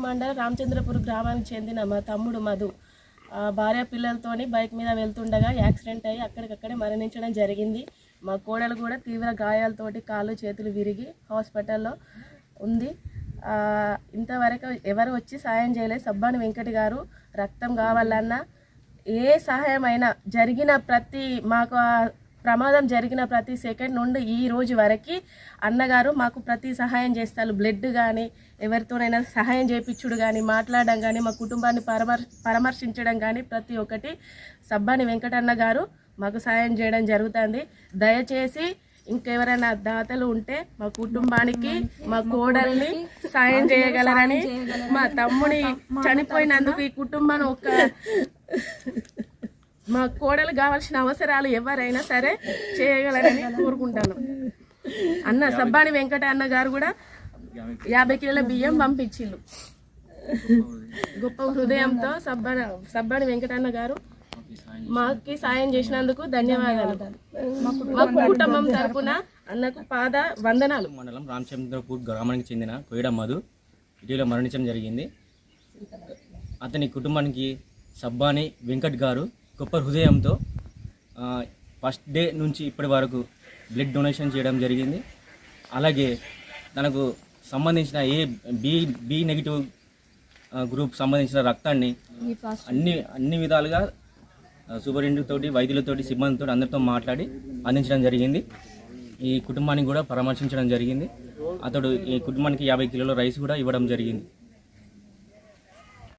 మండలం రామచంద్రపురం గ్రామానికి చెందిన మా తమ్ముడు మధు భార్య పిల్లలతోని బైక్ మీద వెళ్తుండగా యాక్సిడెంట్ అయ్యి అక్కడికక్కడే మరణించడం జరిగింది. మా కోడలు కూడా తీవ్ర గాయాలతోటి కాళ్ళు చేతులు విరిగి హాస్పిటల్లో ఉంది. ఇంతవరకు ఎవరు వచ్చి సాయం చేయలేదు. సబ్బాని వెంకట్ గారు రక్తం కావాలన్నా ఏ సహాయం అయినా జరిగిన ప్రతి మాకు ప్రమాదం జరిగిన ప్రతి సెకండ్ నుండి ఈ రోజు వరకు అన్నగారు మాకు ప్రతి సహాయం చేస్తారు. బ్లడ్ కానీ ఎవరితోనైనా సహాయం చేయించుడు కానీ మాట్లాడడం కానీ మా కుటుంబాన్ని పరామర్శించడం కానీ ప్రతి ఒక్కటి సబ్బాని వెంకటన్న గారు మాకు సహాయం చేయడం జరుగుతుంది. దయచేసి ఇంకెవరైనా దాతలు ఉంటే మా కుటుంబానికి మా కోడల్ని సాయం చేయగలరని, మా తమ్ముని చనిపోయినందుకు ఈ కుటుంబాన్ని మా కోడలు కావాల్సిన అవసరాలు ఎవరైనా సరే చేయగలరని కోరుకుంటాను. అన్న సబ్బాని వెంకట అన్న గారు కూడా 50 కిలోల బియ్యం పంపించిళ్ళు. గొప్ప హృదయంతో సబ్బాని వెంకటన్న గారు మాకి సాయం చేసినందుకు ధన్యవాదాలు. మా కుటుంబం తరపున అన్నకు పాద వందనాలు. మండలం రామచంద్రపూర్ గ్రామానికి చెందిన కోయిడ మధు ఇటీవల మరణించడం జరిగింది. అతని కుటుంబానికి సబ్బాని వెంకట్ గారు గొప్ప హృదయంతో ఫస్ట్ డే నుంచి ఇప్పటి వరకు బ్లడ్ డొనేషన్ చేయడం జరిగింది. అలాగే తనకు సంబంధించిన బి నెగిటివ్ గ్రూప్ సంబంధించిన రక్తాన్ని అన్ని విధాలుగా సూపరింటెండెంట్ తోటి, వైద్యులతోటి, సిబ్బందితో అందరితో మాట్లాడి అందించడం జరిగింది. ఈ కుటుంబానికి కూడా పరామర్శించడం జరిగింది. అతడు ఈ కుటుంబానికి 50 కిలోల రైస్ కూడా ఇవ్వడం జరిగింది.